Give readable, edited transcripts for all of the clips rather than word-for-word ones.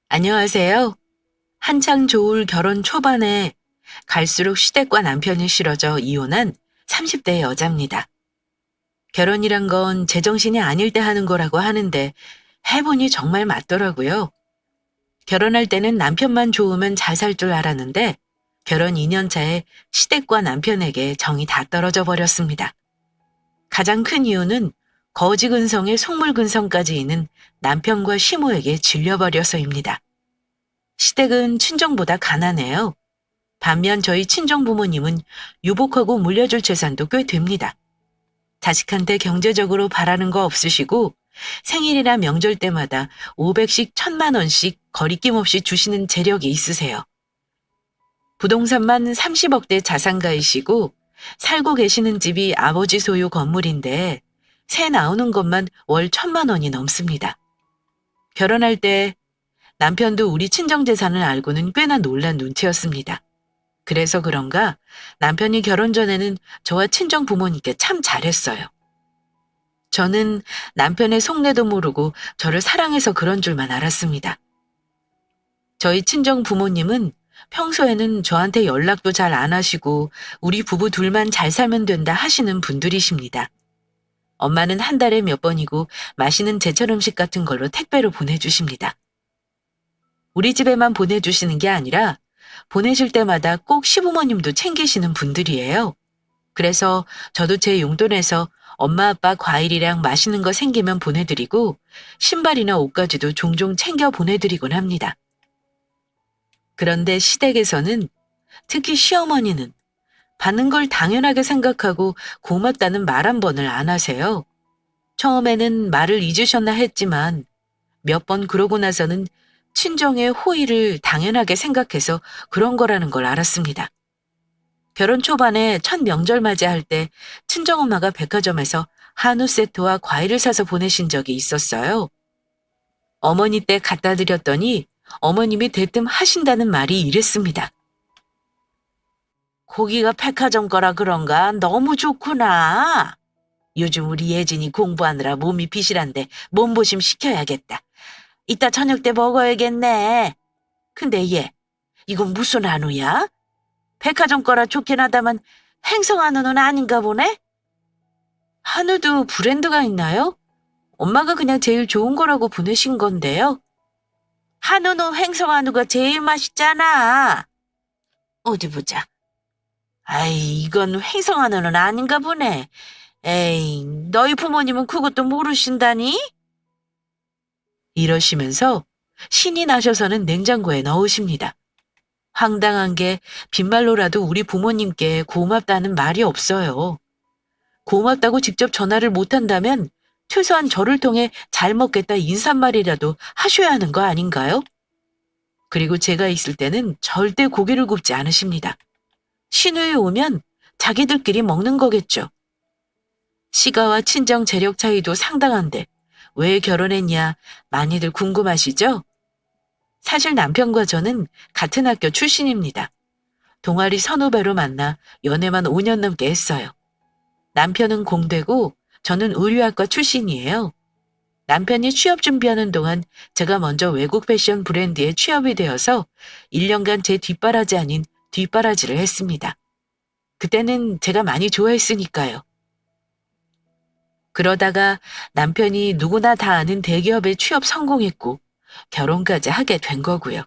안녕하세요. 한창 좋을 결혼 초반에 갈수록 시댁과 남편이 싫어져 이혼한 30대 여자입니다. 결혼이란 건 제정신이 아닐 때 하는 거라고 하는데 해보니 정말 맞더라고요. 결혼할 때는 남편만 좋으면 잘 살 줄 알았는데 결혼 2년 차에 시댁과 남편에게 정이 다 떨어져 버렸습니다. 가장 큰 이유는 거지근성에 속물근성까지 있는 남편과 시모에게 질려버려서입니다. 시댁은 친정보다 가난해요. 반면 저희 친정 부모님은 유복하고 물려줄 재산도 꽤 됩니다. 자식한테 경제적으로 바라는 거 없으시고 생일이나 명절 때마다 500씩 1000만 원씩 거리낌 없이 주시는 재력이 있으세요. 부동산만 30억대 자산가이시고 살고 계시는 집이 아버지 소유 건물인데 새 나오는 것만 월 1000만 원이 넘습니다. 결혼할 때 남편도 우리 친정 재산을 알고는 꽤나 놀란 눈치였습니다. 그래서 그런가 남편이 결혼 전에는 저와 친정 부모님께 참 잘했어요. 저는 남편의 속내도 모르고 저를 사랑해서 그런 줄만 알았습니다. 저희 친정 부모님은 평소에는 저한테 연락도 잘 안 하시고 우리 부부 둘만 잘 살면 된다 하시는 분들이십니다. 엄마는 한 달에 몇 번이고 맛있는 제철 음식 같은 걸로 택배로 보내주십니다. 우리 집에만 보내주시는 게 아니라 보내실 때마다 꼭 시부모님도 챙기시는 분들이에요. 그래서 저도 제 용돈에서 엄마 아빠 과일이랑 맛있는 거 생기면 보내드리고 신발이나 옷까지도 종종 챙겨 보내드리곤 합니다. 그런데 시댁에서는 특히 시어머니는 받는 걸 당연하게 생각하고 고맙다는 말 한 번을 안 하세요. 처음에는 말을 잊으셨나 했지만 몇 번 그러고 나서는 친정의 호의를 당연하게 생각해서 그런 거라는 걸 알았습니다. 결혼 초반에 첫 명절 맞이할 때 친정엄마가 백화점에서 한우 세트와 과일을 사서 보내신 적이 있었어요. 어머니 때 갖다 드렸더니 어머님이 대뜸 하신다는 말이 이랬습니다. 고기가 백화점 거라 그런가 너무 좋구나. 요즘 우리 예진이 공부하느라 몸이 비실한데 몸보심 시켜야겠다. 이따 저녁 때 먹어야겠네. 근데 얘, 이건 무슨 한우야? 백화점 거라 좋긴 하다만 행성 한우는 아닌가 보네? 한우도 브랜드가 있나요? 엄마가 그냥 제일 좋은 거라고 보내신 건데요. 한우는 행성 한우가 제일 맛있잖아. 어디 보자. 아이, 이건 행성 한우는 아닌가 보네. 에이, 너희 부모님은 그것도 모르신다니? 이러시면서 신이 나셔서는 냉장고에 넣으십니다. 황당한 게 빈말로라도 우리 부모님께 고맙다는 말이 없어요. 고맙다고 직접 전화를 못한다면 최소한 저를 통해 잘 먹겠다 인사말이라도 하셔야 하는 거 아닌가요? 그리고 제가 있을 때는 절대 고기를 굽지 않으십니다. 시누이 오면 자기들끼리 먹는 거겠죠. 시가와 친정 재력 차이도 상당한데 왜 결혼했냐 많이들 궁금하시죠? 사실 남편과 저는 같은 학교 출신입니다. 동아리 선후배로 만나 연애만 5년 넘게 했어요. 남편은 공대고 저는 의류학과 출신이에요. 남편이 취업 준비하는 동안 제가 먼저 외국 패션 브랜드에 취업이 되어서 1년간 제 뒷바라지 아닌 뒷바라지를 했습니다. 그때는 제가 많이 좋아했으니까요. 그러다가 남편이 누구나 다 아는 대기업에 취업 성공했고 결혼까지 하게 된 거고요.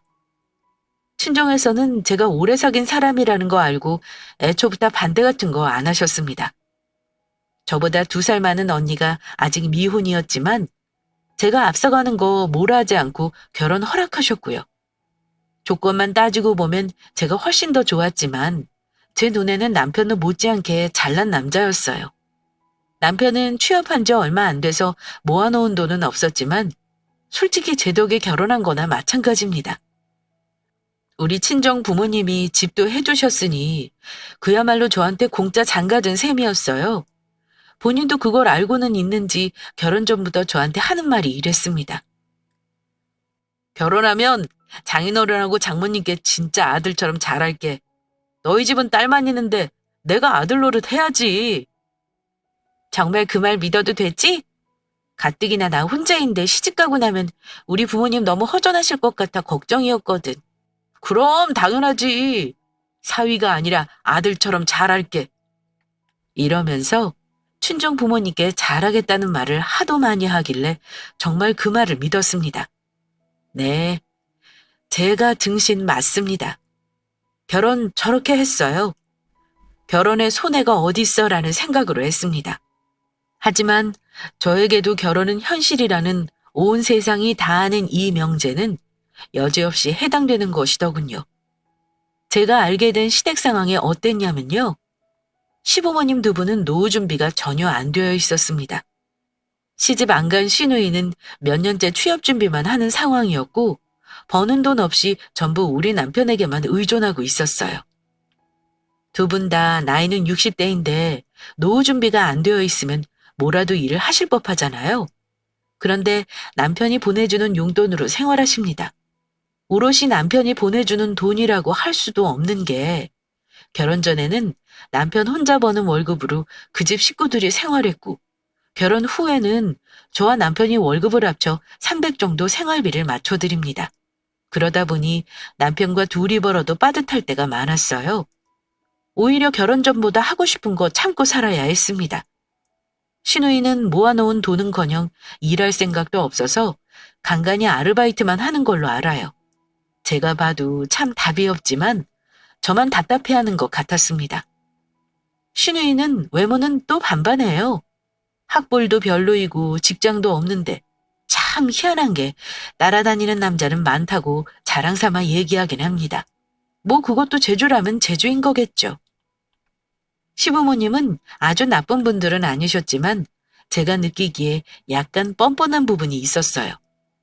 친정에서는 제가 오래 사귄 사람이라는 거 알고 애초부터 반대 같은 거 안 하셨습니다. 저보다 2살 많은 언니가 아직 미혼이었지만 제가 앞서가는 거 뭐라 하지 않고 결혼 허락하셨고요. 조건만 따지고 보면 제가 훨씬 더 좋았지만 제 눈에는 남편도 못지않게 잘난 남자였어요. 남편은 취업한 지 얼마 안 돼서 모아놓은 돈은 없었지만 솔직히 제 덕에 결혼한 거나 마찬가지입니다. 우리 친정 부모님이 집도 해주셨으니 그야말로 저한테 공짜 장가든 셈이었어요. 본인도 그걸 알고는 있는지 결혼 전부터 저한테 하는 말이 이랬습니다. 결혼하면 장인어른하고 장모님께 진짜 아들처럼 잘할게. 너희 집은 딸만 있는데 내가 아들 노릇 해야지. 정말 그 말 믿어도 되지? 가뜩이나 나 혼자인데 시집가고 나면 우리 부모님 너무 허전하실 것 같아 걱정이었거든. 그럼 당연하지. 사위가 아니라 아들처럼 잘할게. 이러면서 친정 부모님께 잘하겠다는 말을 하도 많이 하길래 정말 그 말을 믿었습니다. 네, 제가 등신 맞습니다. 결혼 저렇게 했어요. 결혼에 손해가 어딨어라는 생각으로 했습니다. 하지만 저에게도 결혼은 현실이라는 온 세상이 다 아는 이 명제는 여지없이 해당되는 것이더군요. 제가 알게 된 시댁 상황이 어땠냐면요. 시부모님 두 분은 노후 준비가 전혀 안 되어 있었습니다. 시집 안 간 시누이는 몇 년째 취업 준비만 하는 상황이었고 버는 돈 없이 전부 우리 남편에게만 의존하고 있었어요. 두 분 다 나이는 60대인데 노후 준비가 안 되어 있으면 뭐라도 일을 하실 법하잖아요. 그런데 남편이 보내주는 용돈으로 생활하십니다. 오롯이 남편이 보내주는 돈이라고 할 수도 없는 게 결혼 전에는 남편 혼자 버는 월급으로 그 집 식구들이 생활했고 결혼 후에는 저와 남편이 월급을 합쳐 300 정도 생활비를 맞춰드립니다. 그러다 보니 남편과 둘이 벌어도 빠듯할 때가 많았어요. 오히려 결혼 전보다 하고 싶은 거 참고 살아야 했습니다. 시누이는 모아놓은 돈은커녕 일할 생각도 없어서 간간히 아르바이트만 하는 걸로 알아요. 제가 봐도 참 답이 없지만 저만 답답해하는 것 같았습니다. 시누이는 외모는 또 반반해요. 학벌도 별로이고 직장도 없는데 참 희한한 게 따라다니는 남자는 많다고 자랑 삼아 얘기하긴 합니다. 뭐 그것도 제주라면 제주인 거겠죠. 시부모님은 아주 나쁜 분들은 아니셨지만 제가 느끼기에 약간 뻔뻔한 부분이 있었어요.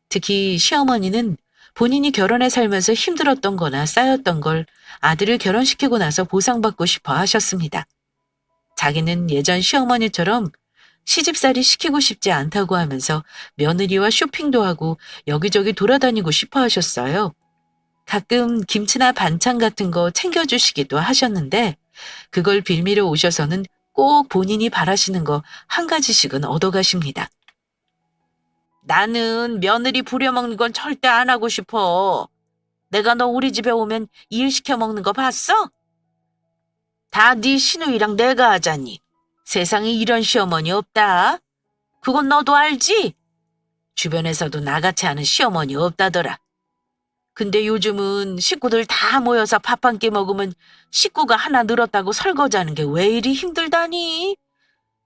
특히 시어머니는 본인이 결혼해 살면서 힘들었던 거나 쌓였던 걸 아들을 결혼시키고 나서 보상받고 싶어 하셨습니다. 자기는 예전 시어머니처럼 시집살이 시키고 싶지 않다고 하면서 며느리와 쇼핑도 하고 여기저기 돌아다니고 싶어 하셨어요. 가끔 김치나 반찬 같은 거 챙겨주시기도 하셨는데 그걸 빌미로 오셔서는 꼭 본인이 바라시는 거 한 가지씩은 얻어가십니다. 나는 며느리 부려먹는 건 절대 안 하고 싶어. 내가 너 우리 집에 오면 일 시켜 먹는 거 봤어? 다 네 시누이랑 내가 하자니. 세상에 이런 시어머니 없다. 그건 너도 알지? 주변에서도 나같이 하는 시어머니 없다더라. 근데 요즘은 식구들 다 모여서 밥 한 끼 먹으면 식구가 하나 늘었다고 설거지하는 게 왜 이리 힘들다니?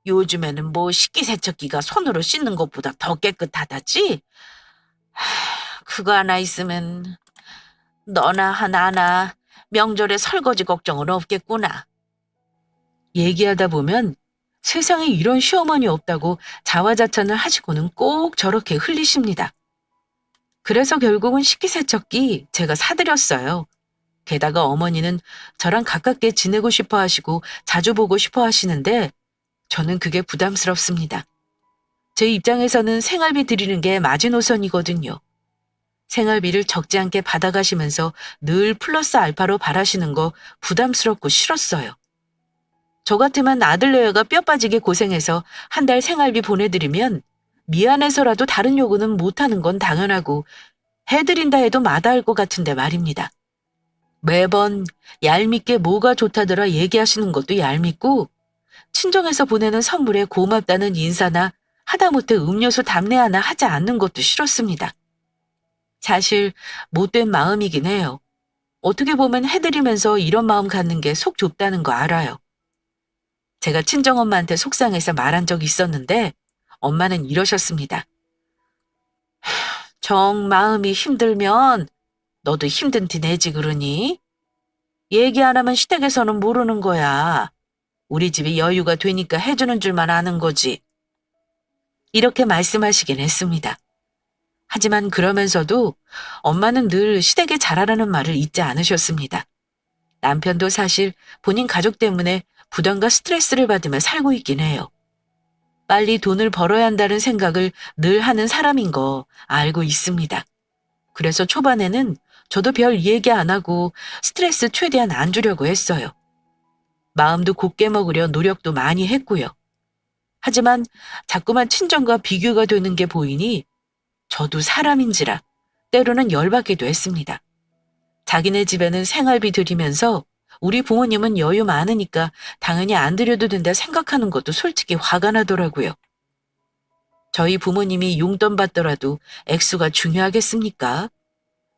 요즘에는 뭐 식기세척기가 손으로 씻는 것보다 더 깨끗하다지? 그거 하나 있으면 너나 나나 명절에 설거지 걱정은 없겠구나. 얘기하다 보면 세상에 이런 시어머니 없다고 자화자찬을 하시고는 꼭 저렇게 흘리십니다. 그래서 결국은 식기세척기 제가 사드렸어요. 게다가 어머니는 저랑 가깝게 지내고 싶어 하시고 자주 보고 싶어 하시는데 저는 그게 부담스럽습니다. 제 입장에서는 생활비 드리는 게 마지노선이거든요. 생활비를 적지 않게 받아가시면서 늘 플러스 알파로 바라시는 거 부담스럽고 싫었어요. 저 같으면 아들내외가 뼈 빠지게 고생해서 한 달 생활비 보내드리면 미안해서라도 다른 요구는 못하는 건 당연하고 해드린다 해도 마다할 것 같은데 말입니다. 매번 얄밉게 뭐가 좋다더라 얘기하시는 것도 얄밉고 친정에서 보내는 선물에 고맙다는 인사나 하다못해 음료수 답례 하나 하지 않는 것도 싫었습니다. 사실 못된 마음이긴 해요. 어떻게 보면 해드리면서 이런 마음 갖는 게 속 좁다는 거 알아요. 제가 친정엄마한테 속상해서 말한 적이 있었는데 엄마는 이러셨습니다. 정 마음이 힘들면 너도 힘든 티 내지 그러니? 얘기 안 하면 시댁에서는 모르는 거야. 우리 집이 여유가 되니까 해주는 줄만 아는 거지. 이렇게 말씀하시긴 했습니다. 하지만 그러면서도 엄마는 늘 시댁에 잘하라는 말을 잊지 않으셨습니다. 남편도 사실 본인 가족 때문에 부담과 스트레스를 받으며 살고 있긴 해요. 빨리 돈을 벌어야 한다는 생각을 늘 하는 사람인 거 알고 있습니다. 그래서 초반에는 저도 별 얘기 안 하고 스트레스 최대한 안 주려고 했어요. 마음도 곱게 먹으려 노력도 많이 했고요. 하지만 자꾸만 친정과 비교가 되는 게 보이니 저도 사람인지라 때로는 열받기도 했습니다. 자기네 집에는 생활비 들이면서 우리 부모님은 여유 많으니까 당연히 안 드려도 된다 생각하는 것도 솔직히 화가 나더라고요. 저희 부모님이 용돈 받더라도 액수가 중요하겠습니까?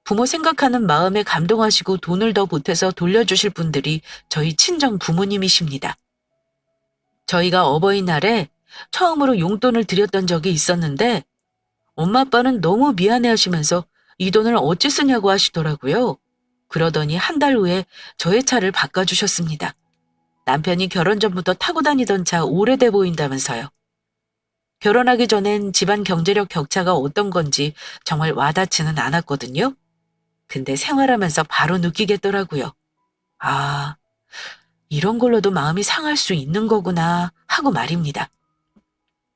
부모 생각하는 마음에 감동하시고 돈을 더 보태서 돌려주실 분들이 저희 친정 부모님이십니다. 저희가 어버이날에 처음으로 용돈을 드렸던 적이 있었는데 엄마 아빠는 너무 미안해 하시면서 이 돈을 어찌 쓰냐고 하시더라고요. 그러더니 한 달 후에 저의 차를 바꿔주셨습니다. 남편이 결혼 전부터 타고 다니던 차 오래돼 보인다면서요. 결혼하기 전엔 집안 경제력 격차가 어떤 건지 정말 와닿지는 않았거든요. 근데 생활하면서 바로 느끼겠더라고요. 아, 이런 걸로도 마음이 상할 수 있는 거구나 하고 말입니다.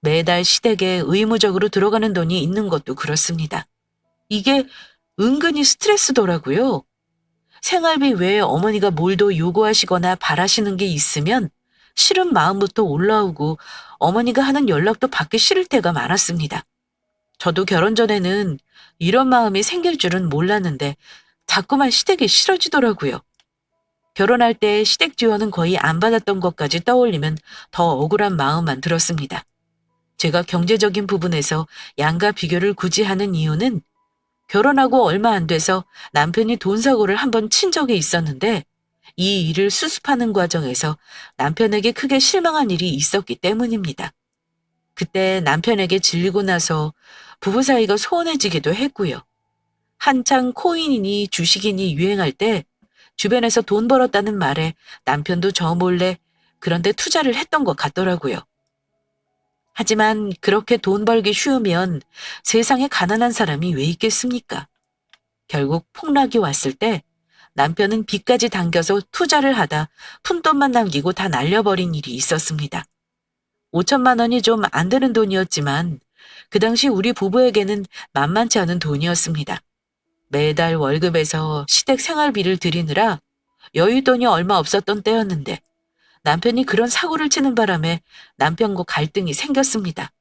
매달 시댁에 의무적으로 들어가는 돈이 있는 것도 그렇습니다. 이게 은근히 스트레스더라고요. 생활비 외에 어머니가 뭘 더 요구하시거나 바라시는 게 있으면 싫은 마음부터 올라오고 어머니가 하는 연락도 받기 싫을 때가 많았습니다. 저도 결혼 전에는 이런 마음이 생길 줄은 몰랐는데 자꾸만 시댁이 싫어지더라고요. 결혼할 때 시댁 지원은 거의 안 받았던 것까지 떠올리면 더 억울한 마음만 들었습니다. 제가 경제적인 부분에서 양가 비교를 굳이 하는 이유는 결혼하고 얼마 안 돼서 남편이 돈 사고를 한번 친 적이 있었는데 이 일을 수습하는 과정에서 남편에게 크게 실망한 일이 있었기 때문입니다. 그때 남편에게 질리고 나서 부부 사이가 소원해지기도 했고요. 한창 코인이니 주식이니 유행할 때 주변에서 돈 벌었다는 말에 남편도 저 몰래 그런데 투자를 했던 것 같더라고요. 하지만 그렇게 돈 벌기 쉬우면 세상에 가난한 사람이 왜 있겠습니까? 결국 폭락이 왔을 때 남편은 빚까지 당겨서 투자를 하다 푼돈만 남기고 다 날려버린 일이 있었습니다. 5천만 원이 좀 안 되는 돈이었지만 그 당시 우리 부부에게는 만만치 않은 돈이었습니다. 매달 월급에서 시댁 생활비를 드리느라 여윳돈이 얼마 없었던 때였는데 남편이 그런 사고를 치는 바람에 남편과 갈등이 생겼습니다.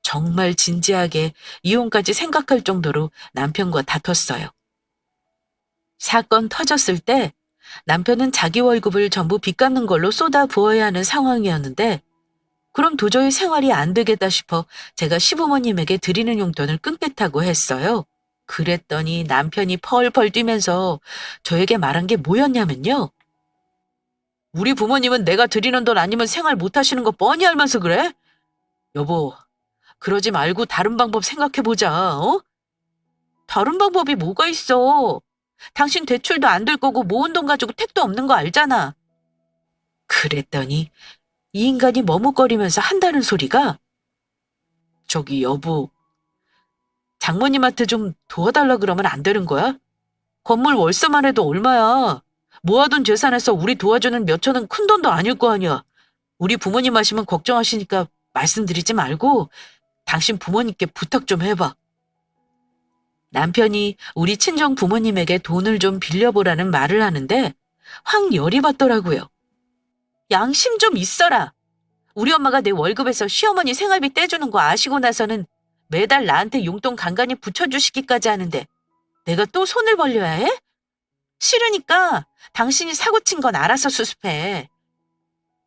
정말 진지하게 이혼까지 생각할 정도로 남편과 다퉜어요. 사건 터졌을 때 남편은 자기 월급을 전부 빚 갚는 걸로 쏟아 부어야 하는 상황이었는데 그럼 도저히 생활이 안 되겠다 싶어 제가 시부모님에게 드리는 용돈을 끊겠다고 했어요. 그랬더니 남편이 펄펄 뛰면서 저에게 말한 게 뭐였냐면요. 우리 부모님은 내가 드리는 돈 아니면 생활 못 하시는 거 뻔히 알면서 그래? 여보, 그러지 말고 다른 방법 생각해보자, 어? 다른 방법이 뭐가 있어? 당신 대출도 안 될 거고 모은 돈 가지고 택도 없는 거 알잖아. 그랬더니 이 인간이 머뭇거리면서 한다는 소리가 저기 여보, 장모님한테 좀 도와달라 그러면 안 되는 거야? 건물 월세만 해도 얼마야? 모아둔 재산에서 우리 도와주는 몇천은 큰 돈도 아닐 거 아니야. 우리 부모님 하시면 걱정하시니까 말씀드리지 말고 당신 부모님께 부탁 좀 해봐. 남편이 우리 친정 부모님에게 돈을 좀 빌려보라는 말을 하는데 확 열이 받더라고요. 양심 좀 있어라. 우리 엄마가 내 월급에서 시어머니 생활비 떼주는 거 아시고 나서는 매달 나한테 용돈 간간히 붙여주시기까지 하는데 내가 또 손을 벌려야 해? 싫으니까 당신이 사고 친 건 알아서 수습해.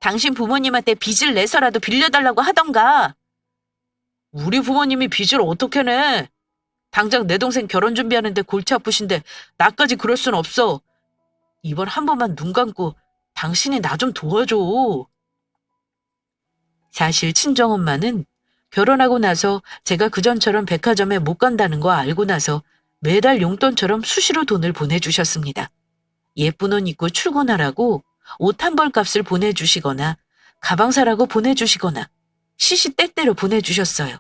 당신 부모님한테 빚을 내서라도 빌려달라고 하던가. 우리 부모님이 빚을 어떻게 내? 당장 내 동생 결혼 준비하는데 골치 아프신데 나까지 그럴 순 없어. 이번 한 번만 눈 감고 당신이 나 좀 도와줘. 사실 친정엄마는 결혼하고 나서 제가 그전처럼 백화점에 못 간다는 거 알고 나서 매달 용돈처럼 수시로 돈을 보내주셨습니다. 예쁜 옷 입고 출근하라고 옷 한 벌 값을 보내주시거나 가방 사라고 보내주시거나 시시때때로 보내주셨어요.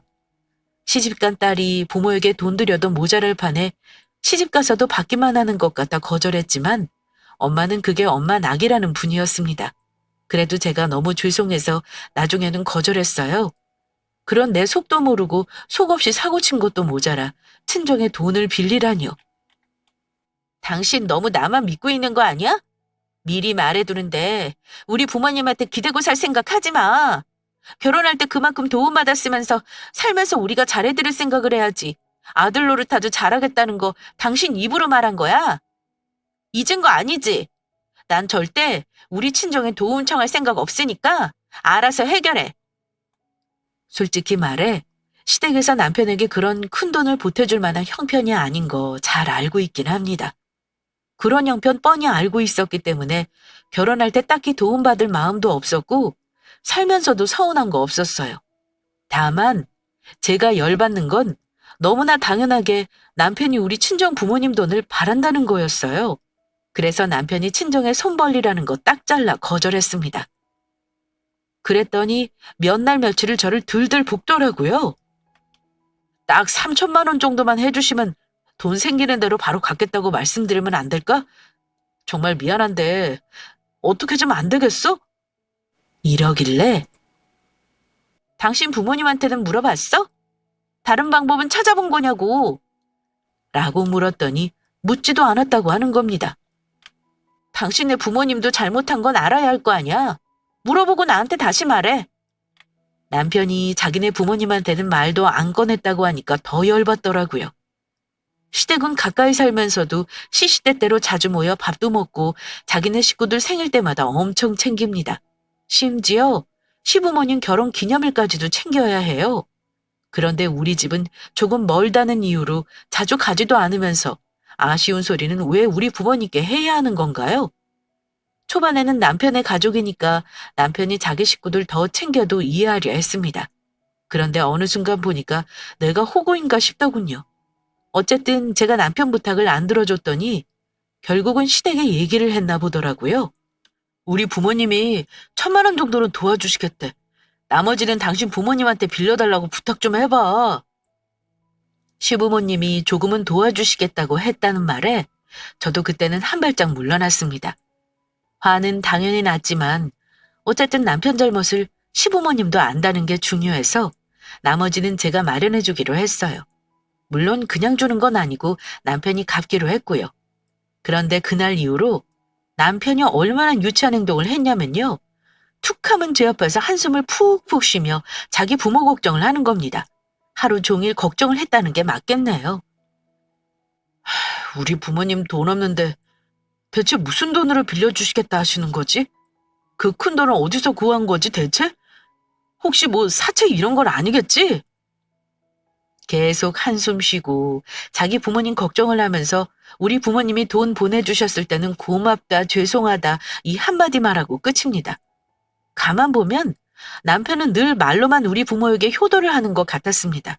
시집간 딸이 부모에게 돈 들여도 모자랄 판에 시집가서도 받기만 하는 것 같아 거절했지만 엄마는 그게 엄마 낙이라는 분이었습니다. 그래도 제가 너무 죄송해서 나중에는 거절했어요. 그런 내 속도 모르고 속없이 사고 친 것도 모자라 친정에 돈을 빌리라니요. 당신 너무 나만 믿고 있는 거 아니야? 미리 말해두는데 우리 부모님한테 기대고 살 생각 하지 마. 결혼할 때 그만큼 도움받았으면서 살면서 우리가 잘해드릴 생각을 해야지. 아들 노릇 아주 잘하겠다는 거 당신 입으로 말한 거야? 잊은 거 아니지? 난 절대 우리 친정에 도움 청할 생각 없으니까 알아서 해결해. 솔직히 말해 시댁에서 남편에게 그런 큰돈을 보태줄 만한 형편이 아닌 거 잘 알고 있긴 합니다. 그런 형편 뻔히 알고 있었기 때문에 결혼할 때 딱히 도움받을 마음도 없었고 살면서도 서운한 거 없었어요. 다만 제가 열받는 건 너무나 당연하게 남편이 우리 친정 부모님 돈을 바란다는 거였어요. 그래서 남편이 친정에 손 벌리라는 거 딱 잘라 거절했습니다. 그랬더니 몇 날 며칠을 저를 들들 볶더라고요. 딱 3천만 원 정도만 해주시면 돈 생기는 대로 바로 갚겠다고 말씀드리면 안 될까? 정말 미안한데 어떻게 좀 안 되겠어? 이러길래 당신 부모님한테는 물어봤어? 다른 방법은 찾아본 거냐고. 라고 물었더니 묻지도 않았다고 하는 겁니다. 당신의 부모님도 잘못한 건 알아야 할 거 아니야. 물어보고 나한테 다시 말해. 남편이 자기네 부모님한테는 말도 안 꺼냈다고 하니까 더 열받더라고요. 시댁은 가까이 살면서도 시시때때로 자주 모여 밥도 먹고 자기네 식구들 생일 때마다 엄청 챙깁니다. 심지어 시부모님 결혼 기념일까지도 챙겨야 해요. 그런데 우리 집은 조금 멀다는 이유로 자주 가지도 않으면서 아쉬운 소리는 왜 우리 부모님께 해야 하는 건가요? 초반에는 남편의 가족이니까 남편이 자기 식구들 더 챙겨도 이해하려 했습니다. 그런데 어느 순간 보니까 내가 호구인가 싶더군요. 어쨌든 제가 남편 부탁을 안 들어줬더니 결국은 시댁에 얘기를 했나 보더라고요. 우리 부모님이 1,000만 원 정도는 도와주시겠대. 나머지는 당신 부모님한테 빌려달라고 부탁 좀 해봐. 시부모님이 조금은 도와주시겠다고 했다는 말에 저도 그때는 한 발짝 물러났습니다. 화는 당연히 났지만 어쨌든 남편 잘못을 시부모님도 안다는 게 중요해서 나머지는 제가 마련해 주기로 했어요. 물론 그냥 주는 건 아니고 남편이 갚기로 했고요. 그런데 그날 이후로 남편이 얼마나 유치한 행동을 했냐면요. 툭하면 제 옆에서 한숨을 푹푹 쉬며 자기 부모 걱정을 하는 겁니다. 하루 종일 걱정을 했다는 게 맞겠네요. 우리 부모님 돈 없는데 대체 무슨 돈으로 빌려주시겠다 하시는 거지? 그 큰 돈은 어디서 구한 거지 대체? 혹시 뭐 사채 이런 건 아니겠지? 계속 한숨 쉬고 자기 부모님 걱정을 하면서 우리 부모님이 돈 보내주셨을 때는 고맙다, 죄송하다 이 한마디 말하고 끝입니다. 가만 보면 남편은 늘 말로만 우리 부모에게 효도를 하는 것 같았습니다.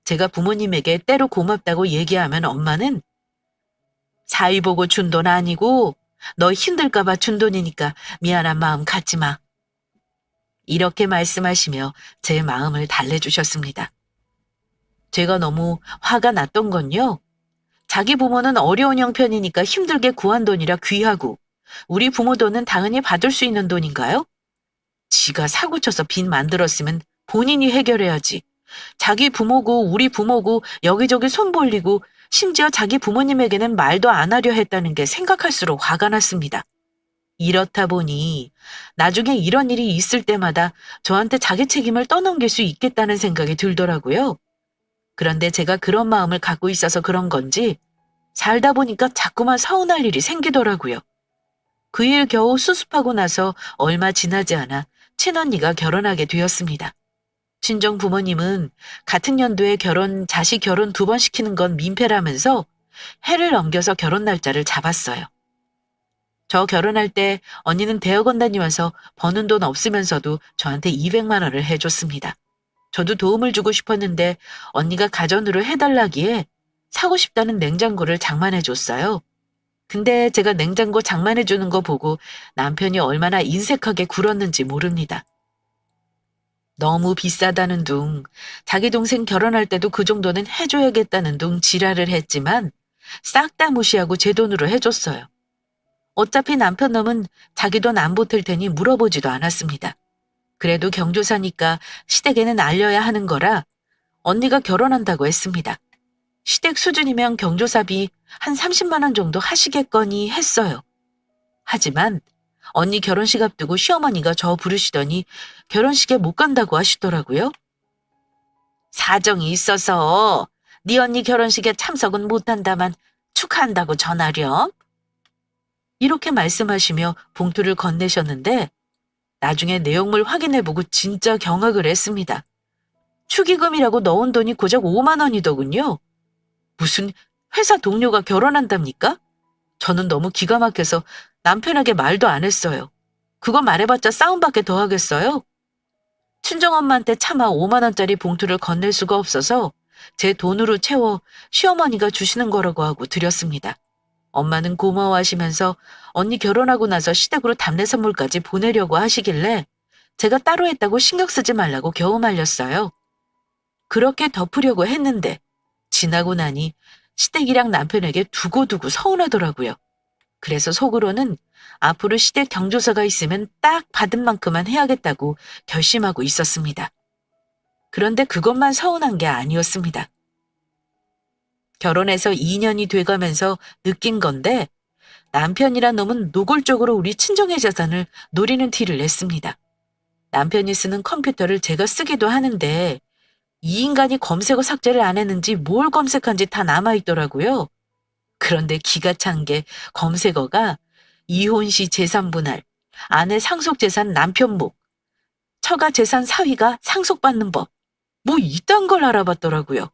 제가 부모님에게 때로 고맙다고 얘기하면 엄마는 사위 보고 준 돈 아니고 너 힘들까봐 준 돈이니까 미안한 마음 갖지 마. 이렇게 말씀하시며 제 마음을 달래주셨습니다. 제가 너무 화가 났던 건요. 자기 부모는 어려운 형편이니까 힘들게 구한 돈이라 귀하고 우리 부모 돈은 당연히 받을 수 있는 돈인가요? 지가 사고쳐서 빚 만들었으면 본인이 해결해야지. 자기 부모고 우리 부모고 여기저기 손 벌리고 심지어 자기 부모님에게는 말도 안 하려 했다는 게 생각할수록 화가 났습니다. 이렇다 보니 나중에 이런 일이 있을 때마다 저한테 자기 책임을 떠넘길 수 있겠다는 생각이 들더라고요. 그런데 제가 그런 마음을 갖고 있어서 그런 건지 살다 보니까 자꾸만 서운할 일이 생기더라고요. 그 일 겨우 수습하고 나서 얼마 지나지 않아 친언니가 결혼하게 되었습니다. 친정 부모님은 같은 연도에 자식 결혼 2번 시키는 건 민폐라면서 해를 넘겨서 결혼 날짜를 잡았어요. 저 결혼할 때 언니는 대학원 다니면서 버는 돈 없으면서도 저한테 200만 원을 해줬습니다. 저도 도움을 주고 싶었는데 언니가 가전으로 해달라기에 사고 싶다는 냉장고를 장만해줬어요. 근데 제가 냉장고 장만해주는 거 보고 남편이 얼마나 인색하게 굴었는지 모릅니다. 너무 비싸다는 둥, 자기 동생 결혼할 때도 그 정도는 해줘야겠다는 둥 지랄을 했지만 싹 다 무시하고 제 돈으로 해줬어요. 어차피 남편 놈은 자기 돈 안 보탤 테니 물어보지도 않았습니다. 그래도 경조사니까 시댁에는 알려야 하는 거라 언니가 결혼한다고 했습니다. 시댁 수준이면 경조사비 한 30만 원 정도 하시겠거니 했어요. 하지만 언니 결혼식 앞두고 시어머니가 저 부르시더니 결혼식에 못 간다고 하시더라고요. 사정이 있어서 네 언니 결혼식에 참석은 못한다만 축하한다고 전하렴. 이렇게 말씀하시며 봉투를 건네셨는데 나중에 내용물 확인해보고 진짜 경악을 했습니다. 축의금이라고 넣은 돈이 고작 5만 원이더군요. 무슨 회사 동료가 결혼한답니까? 저는 너무 기가 막혀서 남편에게 말도 안 했어요. 그거 말해봤자 싸움밖에 더 하겠어요? 친정엄마한테 차마 5만 원짜리 봉투를 건넬 수가 없어서 제 돈으로 채워 시어머니가 주시는 거라고 하고 드렸습니다. 엄마는 고마워하시면서 언니 결혼하고 나서 시댁으로 답례 선물까지 보내려고 하시길래 제가 따로 했다고 신경 쓰지 말라고 겨우 말렸어요. 그렇게 덮으려고 했는데 지나고 나니 시댁이랑 남편에게 두고두고 서운하더라고요. 그래서 속으로는 앞으로 시댁 경조사가 있으면 딱 받은 만큼만 해야겠다고 결심하고 있었습니다. 그런데 그것만 서운한 게 아니었습니다. 결혼해서 2년이 돼가면서 느낀 건데 남편이란 놈은 노골적으로 우리 친정의 재산을 노리는 티를 냈습니다. 남편이 쓰는 컴퓨터를 제가 쓰기도 하는데 이 인간이 검색어 삭제를 안 했는지 뭘 검색한지 다 남아있더라고요. 그런데 기가 찬 게 검색어가 이혼 시 재산 분할, 아내 상속 재산 남편 목, 처가 재산 사위가 상속받는 법, 뭐 이딴 걸 알아봤더라고요.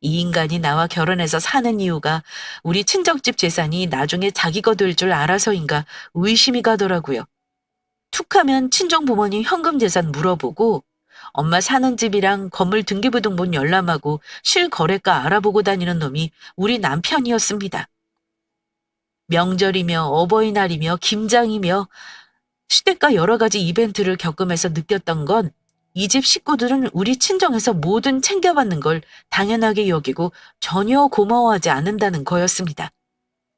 이 인간이 나와 결혼해서 사는 이유가 우리 친정집 재산이 나중에 자기 거 될 줄 알아서인가 의심이 가더라고요. 툭하면 친정 부모님 현금 재산 물어보고 엄마 사는 집이랑 건물 등기부등본 열람하고 실거래가 알아보고 다니는 놈이 우리 남편이었습니다. 명절이며 어버이날이며 김장이며 시댁과 여러 가지 이벤트를 겪으면서 느꼈던 건 이 집 식구들은 우리 친정에서 뭐든 챙겨받는 걸 당연하게 여기고 전혀 고마워하지 않는다는 거였습니다.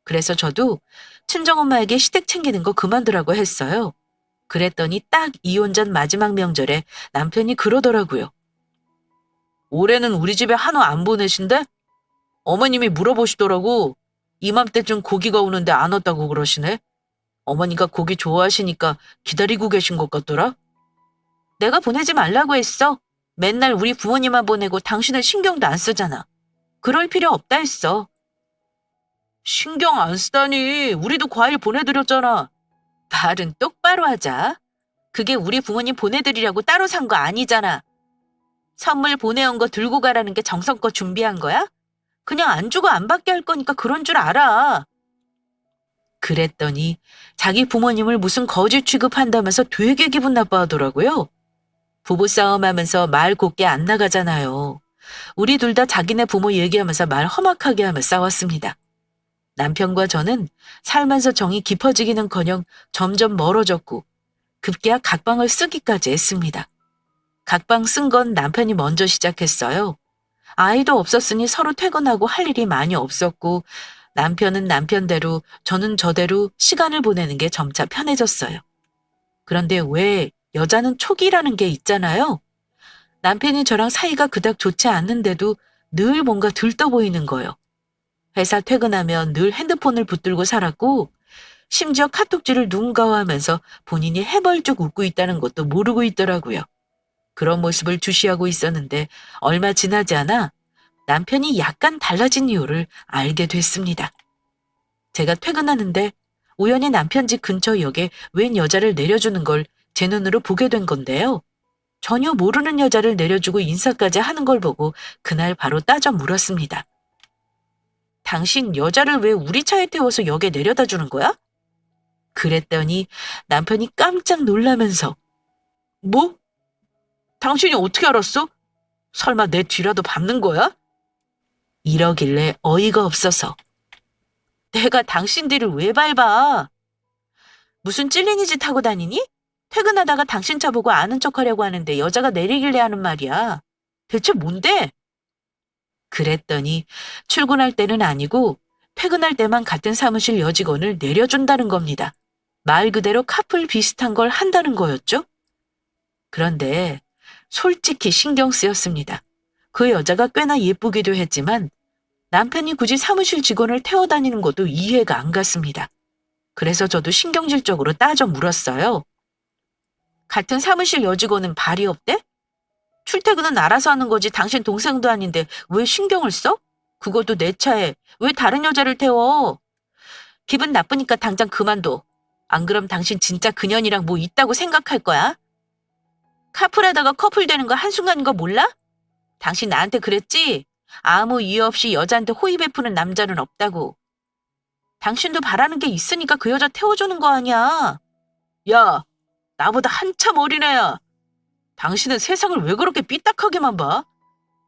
그래서 저도 친정엄마에게 시댁 챙기는 거 그만두라고 했어요. 그랬더니 딱 이혼 전 마지막 명절에 남편이 그러더라고요. 올해는 우리 집에 한우 안 보내신대? 어머님이 물어보시더라고. 이맘때쯤 고기가 오는데 안 왔다고 그러시네. 어머니가 고기 좋아하시니까 기다리고 계신 것 같더라. 내가 보내지 말라고 했어. 맨날 우리 부모님만 보내고 당신은 신경도 안 쓰잖아. 그럴 필요 없다 했어. 신경 안 쓰다니. 우리도 과일 보내드렸잖아. 말은 똑바로 하자. 그게 우리 부모님 보내드리려고 따로 산 거 아니잖아. 선물 보내온 거 들고 가라는 게 정성껏 준비한 거야? 그냥 안 주고 안 받게 할 거니까 그런 줄 알아. 그랬더니 자기 부모님을 무슨 거지 취급한다면서 되게 기분 나빠하더라고요. 부부싸움 하면서 말 곱게 안 나가잖아요. 우리 둘 다 자기네 부모 얘기하면서 말 험악하게 하며 싸웠습니다. 남편과 저는 살면서 정이 깊어지기는커녕 점점 멀어졌고 급기야 각방을 쓰기까지 했습니다. 각방 쓴 건 남편이 먼저 시작했어요. 아이도 없었으니 서로 퇴근하고 할 일이 많이 없었고 남편은 남편대로 저는 저대로 시간을 보내는 게 점차 편해졌어요. 그런데 왜 여자는 촉이라는 게 있잖아요. 남편이 저랑 사이가 그닥 좋지 않는데도 늘 뭔가 들떠 보이는 거예요. 회사 퇴근하면 늘 핸드폰을 붙들고 살았고 심지어 카톡질을 누군가와 하면서 본인이 해벌쭉 웃고 있다는 것도 모르고 있더라고요. 그런 모습을 주시하고 있었는데 얼마 지나지 않아 남편이 약간 달라진 이유를 알게 됐습니다. 제가 퇴근하는데 우연히 남편 집 근처 역에 웬 여자를 내려주는 걸 제 눈으로 보게 된 건데요. 전혀 모르는 여자를 내려주고 인사까지 하는 걸 보고 그날 바로 따져 물었습니다. 당신 여자를 왜 우리 차에 태워서 역에 내려다 주는 거야? 그랬더니 남편이 깜짝 놀라면서 뭐? 당신이 어떻게 알았어? 설마 내 뒤라도 밟는 거야? 이러길래 어이가 없어서 내가 당신 뒤를 왜 밟아? 무슨 찔리니 짓 하고 다니니? 퇴근하다가 당신 차 보고 아는 척하려고 하는데 여자가 내리길래 하는 말이야. 대체 뭔데? 그랬더니 출근할 때는 아니고 퇴근할 때만 같은 사무실 여직원을 내려준다는 겁니다. 말 그대로 카풀 비슷한 걸 한다는 거였죠? 그런데 솔직히 신경 쓰였습니다. 그 여자가 꽤나 예쁘기도 했지만 남편이 굳이 사무실 직원을 태워 다니는 것도 이해가 안 갔습니다. 그래서 저도 신경질적으로 따져 물었어요. 같은 사무실 여직원은 발이 없대? 출퇴근은 알아서 하는 거지 당신 동생도 아닌데 왜 신경을 써? 그것도 내 차에 왜 다른 여자를 태워? 기분 나쁘니까 당장 그만둬. 안 그럼 당신 진짜 그년이랑 뭐 있다고 생각할 거야? 카풀하다가 커플 되는 거 한순간인 거 몰라? 당신 나한테 그랬지? 아무 이유 없이 여자한테 호의 베푸는 남자는 없다고. 당신도 바라는 게 있으니까 그 여자 태워주는 거 아니야. 야, 나보다 한참 어린애야. 당신은 세상을 왜 그렇게 삐딱하게만 봐?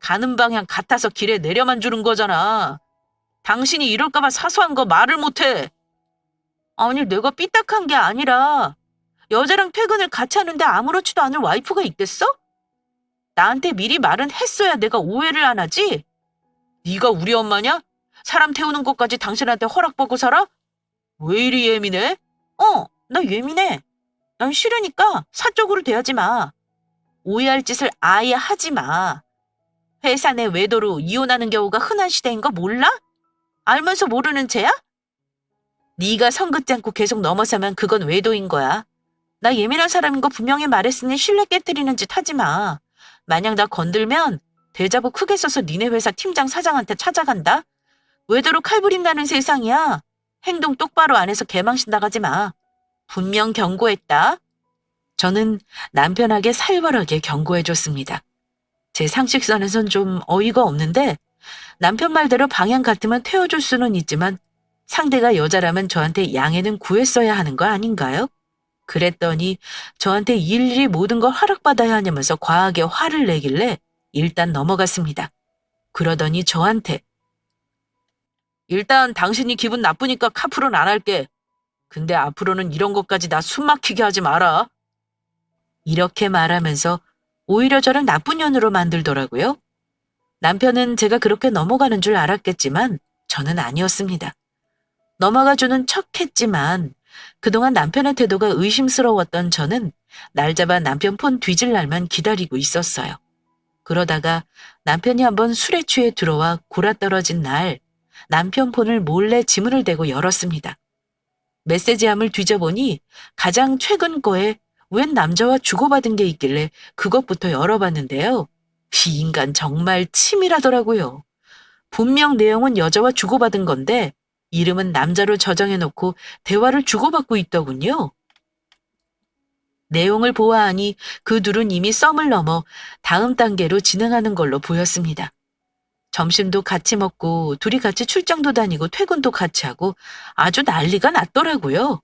가는 방향 같아서 길에 내려만 주는 거잖아. 당신이 이럴까봐 사소한 거 말을 못해. 아니, 내가 삐딱한 게 아니라 여자랑 퇴근을 같이 하는데 아무렇지도 않은 와이프가 있겠어? 나한테 미리 말은 했어야 내가 오해를 안 하지? 네가 우리 엄마냐? 사람 태우는 것까지 당신한테 허락받고 살아? 왜 이리 예민해? 나 예민해. 난 싫으니까 사적으로 대하지 마. 오해할 짓을 아예 하지 마. 회사 내 외도로 이혼하는 경우가 흔한 시대인 거 몰라? 알면서 모르는 죄야? 네가 선긋지 않고 계속 넘어서면 그건 외도인 거야. 나 예민한 사람인 거 분명히 말했으니 신뢰 깨뜨리는 짓 하지 마. 만약 나 건들면 대자보 크게 써서 니네 회사 팀장 사장한테 찾아간다. 외도로 칼부림 나는 세상이야. 행동 똑바로 안 해서 개망신 나가지 마. 분명 경고했다. 저는 남편에게 살벌하게 경고해줬습니다. 제 상식선에선 좀 어이가 없는데 남편 말대로 방향 같으면 태워줄 수는 있지만 상대가 여자라면 저한테 양해는 구했어야 하는 거 아닌가요? 그랬더니 저한테 일일이 모든 걸 허락받아야 하냐면서 과하게 화를 내길래 일단 넘어갔습니다. 그러더니 저한테 일단 당신이 기분 나쁘니까 카풀은 안 할게. 근데 앞으로는 이런 것까지 나 숨 막히게 하지 마라. 이렇게 말하면서 오히려 저를 나쁜 년으로 만들더라고요. 남편은 제가 그렇게 넘어가는 줄 알았겠지만 저는 아니었습니다. 넘어가주는 척했지만 그동안 남편의 태도가 의심스러웠던 저는 날 잡아 남편 폰 뒤질 날만 기다리고 있었어요. 그러다가 남편이 한번 술에 취해 들어와 골아떨어진 날 남편 폰을 몰래 지문을 대고 열었습니다. 메시지함을 뒤져보니 가장 최근 거에 웬 남자와 주고받은 게 있길래 그것부터 열어봤는데요. 이 인간 정말 치밀하더라고요. 분명 내용은 여자와 주고받은 건데 이름은 남자로 저장해놓고 대화를 주고받고 있더군요. 내용을 보아하니 그 둘은 이미 썸을 넘어 다음 단계로 진행하는 걸로 보였습니다. 점심도 같이 먹고 둘이 같이 출장도 다니고 퇴근도 같이 하고 아주 난리가 났더라고요.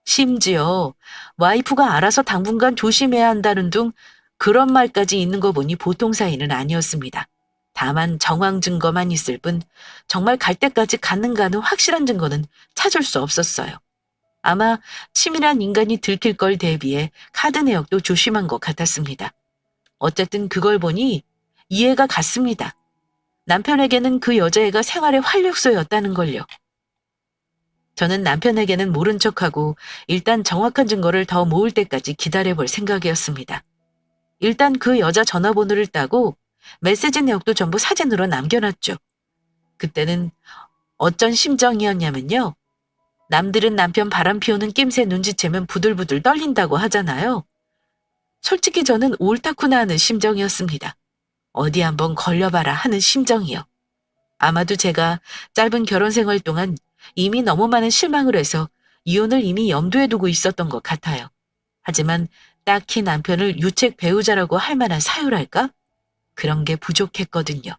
심지어 와이프가 알아서 당분간 조심해야 한다는 둥 그런 말까지 있는 거 보니 보통 사이는 아니었습니다. 다만 정황 증거만 있을 뿐 정말 갈 때까지 갔는가는 확실한 증거는 찾을 수 없었어요. 아마 치밀한 인간이 들킬 걸 대비해 카드 내역도 조심한 것 같았습니다. 어쨌든 그걸 보니 이해가 갔습니다. 남편에게는 그 여자애가 생활의 활력소였다는 걸요. 저는 남편에게는 모른 척하고 일단 정확한 증거를 더 모을 때까지 기다려볼 생각이었습니다. 일단 그 여자 전화번호를 따고 메시지 내역도 전부 사진으로 남겨놨죠. 그때는 어쩐 심정이었냐면요. 남들은 남편 바람 피우는 낌새 눈치채면 부들부들 떨린다고 하잖아요. 솔직히 저는 옳다구나 하는 심정이었습니다. 어디 한번 걸려봐라 하는 심정이요. 아마도 제가 짧은 결혼 생활 동안 이미 너무 많은 실망을 해서 이혼을 이미 염두에 두고 있었던 것 같아요. 하지만 딱히 남편을 유책 배우자라고 할 만한 사유랄까? 그런 게 부족했거든요.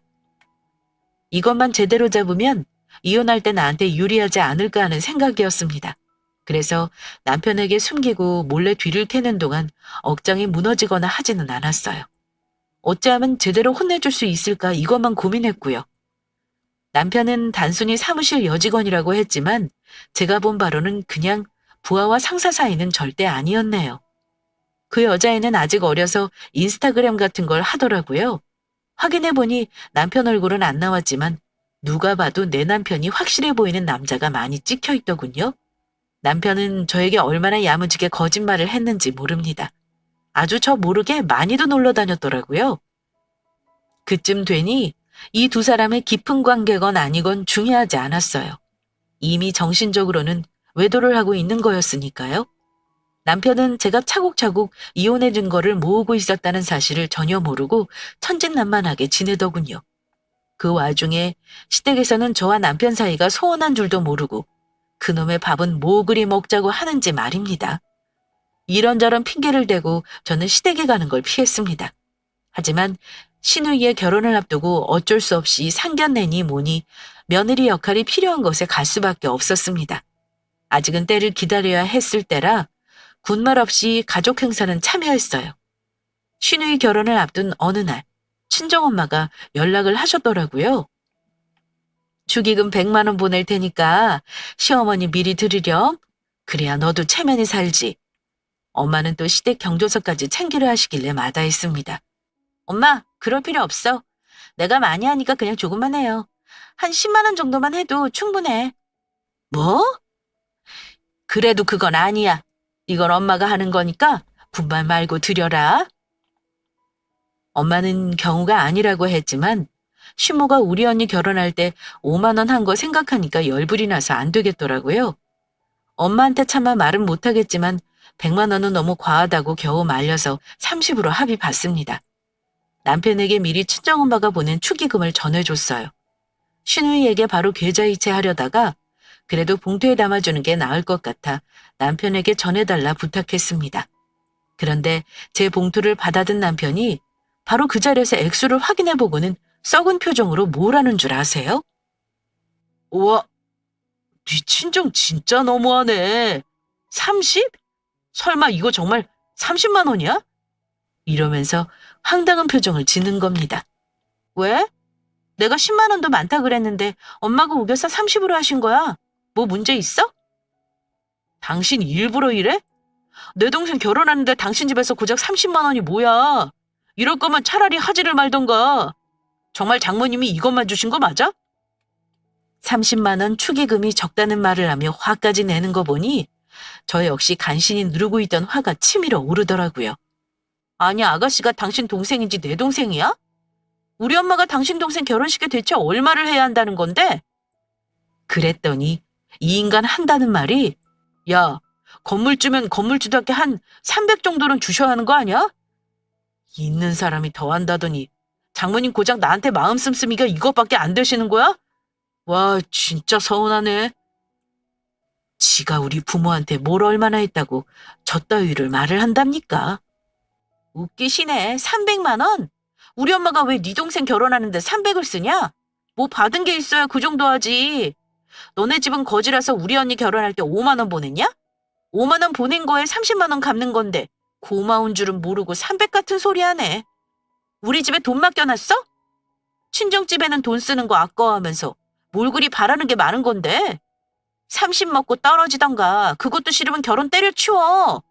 이것만 제대로 잡으면 이혼할 때 나한테 유리하지 않을까 하는 생각이었습니다. 그래서 남편에게 숨기고 몰래 뒤를 캐는 동안 억장이 무너지거나 하지는 않았어요. 어찌하면 제대로 혼내줄 수 있을까 이것만 고민했고요. 남편은 단순히 사무실 여직원이라고 했지만 제가 본 바로는 그냥 부하와 상사 사이는 절대 아니었네요. 그 여자애는 아직 어려서 인스타그램 같은 걸 하더라고요. 확인해보니 남편 얼굴은 안 나왔지만 누가 봐도 내 남편이 확실해 보이는 남자가 많이 찍혀 있더군요. 남편은 저에게 얼마나 야무지게 거짓말을 했는지 모릅니다. 아주 저 모르게 많이도 놀러 다녔더라고요. 그쯤 되니 이 두 사람의 깊은 관계건 아니건 중요하지 않았어요. 이미 정신적으로는 외도를 하고 있는 거였으니까요. 남편은 제가 차곡차곡 이혼의 증거를 모으고 있었다는 사실을 전혀 모르고 천진난만하게 지내더군요. 그 와중에 시댁에서는 저와 남편 사이가 소원한 줄도 모르고 그놈의 밥은 뭐 그리 먹자고 하는지 말입니다. 이런저런 핑계를 대고 저는 시댁에 가는 걸 피했습니다. 하지만 시누이의 결혼을 앞두고 어쩔 수 없이 상견례니 뭐니 며느리 역할이 필요한 곳에 갈 수밖에 없었습니다. 아직은 때를 기다려야 했을 때라 군말 없이 가족 행사는 참여했어요. 시누이 결혼을 앞둔 어느 날 친정엄마가 연락을 하셨더라고요. 축의금 100만 원 보낼 테니까 시어머니 미리 드리렴. 그래야 너도 체면이 살지. 엄마는 또 시댁 경조사까지 챙기려 하시길래 마다했습니다. 엄마, 그럴 필요 없어. 내가 많이 하니까 그냥 조금만 해요. 한 10만 원 정도만 해도 충분해. 뭐? 그래도 그건 아니야. 이건 엄마가 하는 거니까 분말 말고 드려라. 엄마는 경우가 아니라고 했지만 시모가 우리 언니 결혼할 때 5만 원 한 거 생각하니까 열불이 나서 안 되겠더라고요. 엄마한테 차마 말은 못하겠지만 100만 원은 너무 과하다고 겨우 말려서 30으로 합의 봤습니다. 남편에게 미리 친정엄마가 보낸 축의금을 전해줬어요. 시누이에게 바로 계좌이체 하려다가 그래도 봉투에 담아주는 게 나을 것 같아 남편에게 전해달라 부탁했습니다. 그런데 제 봉투를 받아든 남편이 바로 그 자리에서 액수를 확인해보고는 썩은 표정으로 뭐라는 줄 아세요? 우와, 네 친정 진짜 너무하네. 30? 설마 이거 정말 30만 원이야? 이러면서 황당한 표정을 짓는 겁니다. 왜? 내가 10만 원도 많다 그랬는데 엄마가 우겨서 30으로 하신 거야. 뭐 문제 있어? 당신 일부러 이래? 내 동생 결혼하는데 당신 집에서 고작 30만 원이 뭐야? 이럴 거면 차라리 하지를 말던가. 정말 장모님이 이것만 주신 거 맞아? 30만 원 축의금이 적다는 말을 하며 화까지 내는 거 보니 저 역시 간신히 누르고 있던 화가 치밀어 오르더라고요. 아니, 아가씨가 당신 동생인지 내 동생이야? 우리 엄마가 당신 동생 결혼식에 대체 얼마를 해야 한다는 건데? 그랬더니 이 인간 한다는 말이 야, 건물주면 건물주답게 한 300 정도는 주셔야 하는 거 아니야? 있는 사람이 더 한다더니 장모님 고작 나한테 마음 씀씀이가 이것밖에 안 되시는 거야? 와, 진짜 서운하네. 지가 우리 부모한테 뭘 얼마나 했다고 저 따위를 말을 한답니까? 웃기시네. 300만 원? 우리 엄마가 왜 네 동생 결혼하는데 300을 쓰냐? 뭐 받은 게 있어야 그 정도 하지. 너네 집은 거지라서 우리 언니 결혼할 때 5만 원 보냈냐? 5만 원 보낸 거에 30만 원 갚는 건데 고마운 줄은 모르고 300 같은 소리 하네. 우리 집에 돈 맡겨놨어? 친정집에는 돈 쓰는 거 아까워하면서 뭘 그리 바라는 게 많은 건데. 30 먹고 떨어지던가 그것도 싫으면 결혼 때려치워.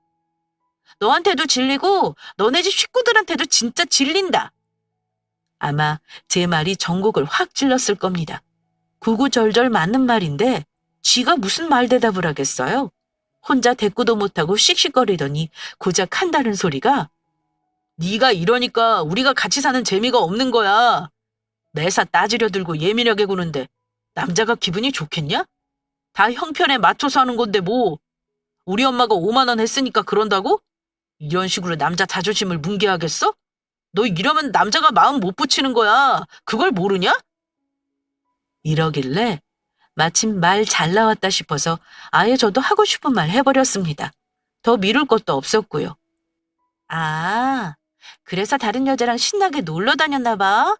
너한테도 질리고 너네 집 식구들한테도 진짜 질린다. 아마 제 말이 전곡을 확 찔렀을 겁니다. 구구절절 맞는 말인데 쥐가 무슨 말 대답을 하겠어요? 혼자 대꾸도 못하고 씩씩거리더니 고작 한다는 소리가 네가 이러니까 우리가 같이 사는 재미가 없는 거야. 매사 따지려 들고 예민하게 구는데 남자가 기분이 좋겠냐? 다 형편에 맞춰서 하는 건데 뭐. 우리 엄마가 5만 원 했으니까 그런다고? 이런 식으로 남자 자존심을 뭉개하겠어? 너 이러면 남자가 마음 못 붙이는 거야. 그걸 모르냐? 이러길래 마침 말 잘 나왔다 싶어서 아예 저도 하고 싶은 말 해버렸습니다. 더 미룰 것도 없었고요. 아, 그래서 다른 여자랑 신나게 놀러 다녔나 봐.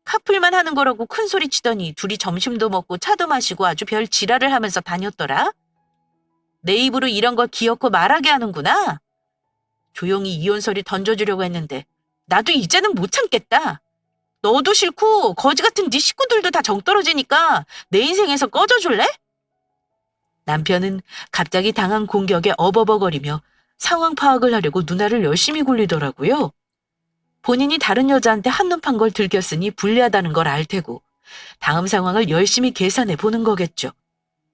카풀만 하는 거라고 큰 소리 치더니 둘이 점심도 먹고 차도 마시고 아주 별 지랄을 하면서 다녔더라. 내 입으로 이런 걸 기어코 말하게 하는구나. 조용히 이혼설이 던져주려고 했는데 나도 이제는 못 참겠다. 너도 싫고 거지 같은 네 식구들도 다 정 떨어지니까 내 인생에서 꺼져줄래? 남편은 갑자기 당한 공격에 어버버거리며 상황 파악을 하려고 누나를 열심히 굴리더라고요. 본인이 다른 여자한테 한눈 판 걸 들켰으니 불리하다는 걸 알 테고 다음 상황을 열심히 계산해 보는 거겠죠.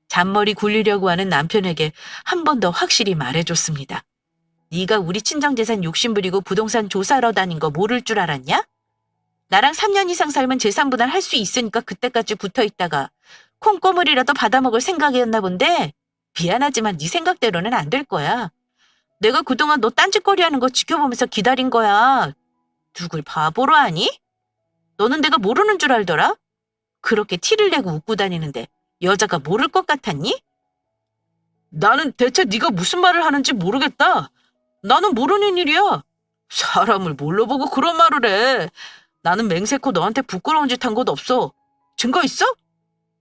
잔머리 굴리려고 하는 남편에게 한 번 더 확실히 말해줬습니다. 네가 우리 친정재산 욕심부리고 부동산 조사하러 다닌 거 모를 줄 알았냐? 나랑 3년 이상 살면 재산분할 할 수 있으니까 그때까지 붙어있다가 콩고물이라도 받아먹을 생각이었나 본데 미안하지만 네 생각대로는 안 될 거야. 내가 그동안 너 딴짓거리 하는 거 지켜보면서 기다린 거야. 누굴 바보로 하니? 너는 내가 모르는 줄 알더라? 그렇게 티를 내고 웃고 다니는데 여자가 모를 것 같았니? 나는 대체 네가 무슨 말을 하는지 모르겠다. 나는 모르는 일이야. 사람을 뭘로 보고 그런 말을 해. 나는 맹세코 너한테 부끄러운 짓 한 것 없어. 증거 있어?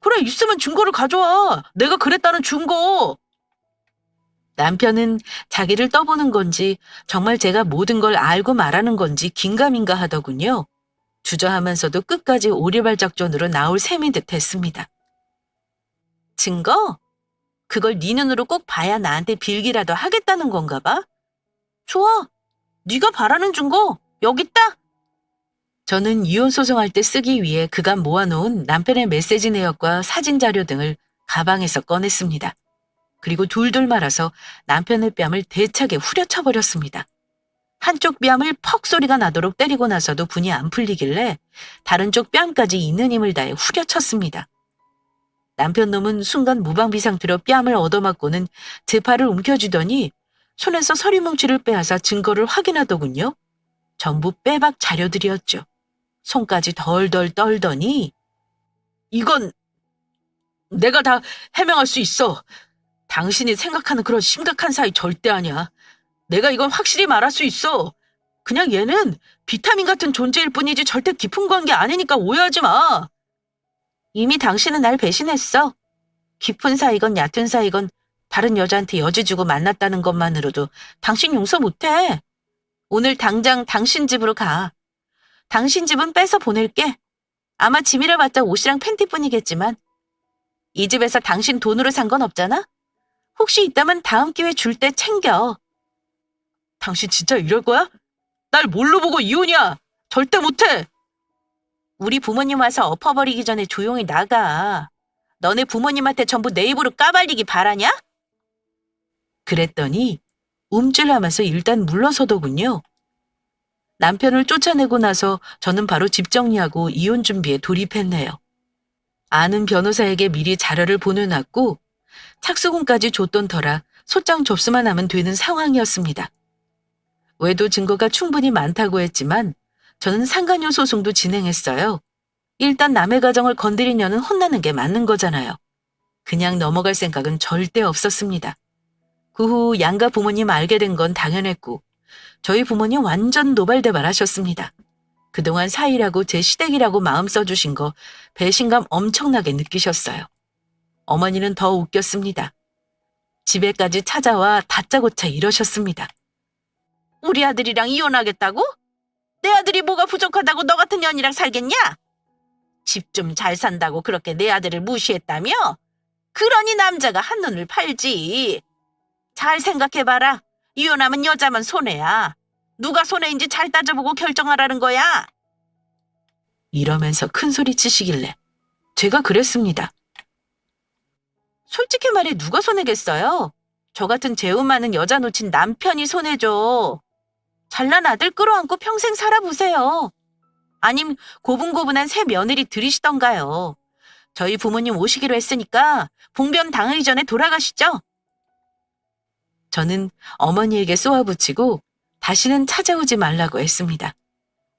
그래, 있으면 증거를 가져와. 내가 그랬다는 증거. 남편은 자기를 떠보는 건지 정말 제가 모든 걸 알고 말하는 건지 긴가민가 하더군요. 주저하면서도 끝까지 오리발작전으로 나올 셈인 듯 했습니다. 증거? 그걸 네 눈으로 꼭 봐야 나한테 빌기라도 하겠다는 건가 봐? 좋아. 네가 바라는 증거 여기 있다. 저는 이혼 소송할 때 쓰기 위해 그간 모아놓은 남편의 메시지 내역과 사진 자료 등을 가방에서 꺼냈습니다. 그리고 둘둘 말아서 남편의 뺨을 대차게 후려쳐버렸습니다. 한쪽 뺨을 퍽 소리가 나도록 때리고 나서도 분이 안 풀리길래 다른 쪽 뺨까지 있는 힘을 다해 후려쳤습니다. 남편 놈은 순간 무방비 상태로 뺨을 얻어맞고는 제 팔을 움켜쥐더니 손에서 서류 뭉치를 빼앗아 증거를 확인하더군요. 전부 빼박 자료들이었죠. 손까지 덜덜 떨더니 이건 내가 다 해명할 수 있어. 당신이 생각하는 그런 심각한 사이 절대 아니야. 내가 이건 확실히 말할 수 있어. 그냥 얘는 비타민 같은 존재일 뿐이지 절대 깊은 관계 아니니까 오해하지 마. 이미 당신은 날 배신했어. 깊은 사이건 얕은 사이건 다른 여자한테 여지 주고 만났다는 것만으로도 당신 용서 못해. 오늘 당장 당신 집으로 가. 당신 집은 빼서 보낼게. 아마 짐이라 봤자 옷이랑 팬티뿐이겠지만 이 집에서 당신 돈으로 산 건 없잖아? 혹시 있다면 다음 기회 줄 때 챙겨. 당신 진짜 이럴 거야? 날 뭘로 보고 이혼이야? 절대 못해. 우리 부모님 와서 엎어버리기 전에 조용히 나가. 너네 부모님한테 전부 내 입으로 까발리기 바라냐? 그랬더니 움찔하면서 일단 물러서더군요. 남편을 쫓아내고 나서 저는 바로 집 정리하고 이혼 준비에 돌입했네요. 아는 변호사에게 미리 자료를 보내놨고 착수금까지 줬던 터라 소장 접수만 하면 되는 상황이었습니다. 외도 증거가 충분히 많다고 했지만 저는 상간녀 소송도 진행했어요. 일단 남의 가정을 건드린 년은 혼나는 게 맞는 거잖아요. 그냥 넘어갈 생각은 절대 없었습니다. 그 후 양가 부모님 알게 된 건 당연했고 저희 부모님 완전 노발대발하셨습니다. 그동안 사이라고 제 시댁이라고 마음 써주신 거 배신감 엄청나게 느끼셨어요. 어머니는 더 웃겼습니다. 집에까지 찾아와 다짜고짜 이러셨습니다. 우리 아들이랑 이혼하겠다고? 내 아들이 뭐가 부족하다고 너 같은 년이랑 살겠냐? 집 좀 잘 산다고 그렇게 내 아들을 무시했다며? 그러니 남자가 한눈을 팔지. 잘 생각해봐라. 이혼하면 여자만 손해야. 누가 손해인지 잘 따져보고 결정하라는 거야. 이러면서 큰 소리 치시길래 제가 그랬습니다. 솔직히 말해 누가 손해겠어요? 저 같은 재혼 많은 여자 놓친 남편이 손해죠. 잘난 아들 끌어안고 평생 살아보세요. 아님 고분고분한 새 며느리 들이시던가요. 저희 부모님 오시기로 했으니까 봉변 당하기 전에 돌아가시죠. 저는 어머니에게 쏘아붙이고 다시는 찾아오지 말라고 했습니다.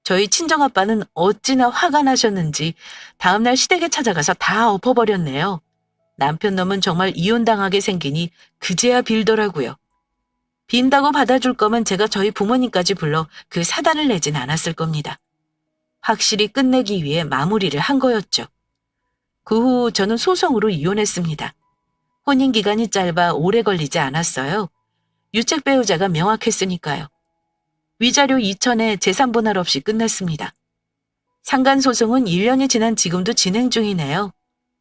저희 친정아빠는 어찌나 화가 나셨는지 다음날 시댁에 찾아가서 다 엎어버렸네요. 남편 놈은 정말 이혼당하게 생기니 그제야 빌더라고요. 빈다고 받아줄 거면 제가 저희 부모님까지 불러 그 사단을 내진 않았을 겁니다. 확실히 끝내기 위해 마무리를 한 거였죠. 그 후 저는 소송으로 이혼했습니다. 혼인기간이 짧아 오래 걸리지 않았어요. 유책 배우자가 명확했으니까요. 위자료 2천에 재산 분할 없이 끝냈습니다. 상간소송은 1년이 지난 지금도 진행 중이네요.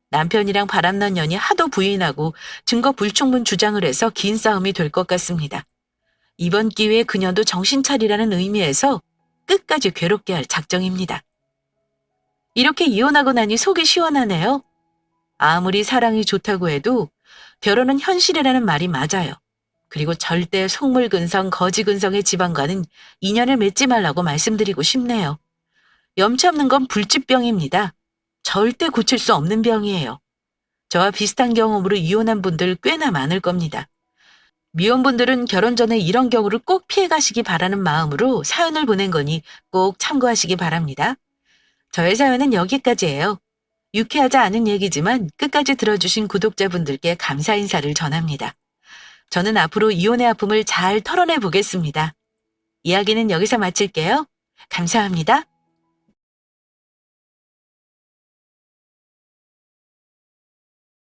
남편이랑 바람난 년이 하도 부인하고 증거 불충분 주장을 해서 긴 싸움이 될 것 같습니다. 이번 기회에 그녀도 정신 차리라는 의미에서 끝까지 괴롭게 할 작정입니다. 이렇게 이혼하고 나니 속이 시원하네요. 아무리 사랑이 좋다고 해도 결혼은 현실이라는 말이 맞아요. 그리고 절대 속물근성, 거지근성의 집안과는 인연을 맺지 말라고 말씀드리고 싶네요. 염치 없는 건 불치병입니다. 절대 고칠 수 없는 병이에요. 저와 비슷한 경험으로 이혼한 분들 꽤나 많을 겁니다. 미혼분들은 결혼 전에 이런 경우를 꼭 피해 가시기 바라는 마음으로 사연을 보낸 거니 꼭 참고하시기 바랍니다. 저의 사연은 여기까지예요. 유쾌하지 않은 얘기지만 끝까지 들어주신 구독자분들께 감사 인사를 전합니다. 저는 앞으로 이혼의 아픔을 잘 털어내 보겠습니다. 이야기는 여기서 마칠게요. 감사합니다.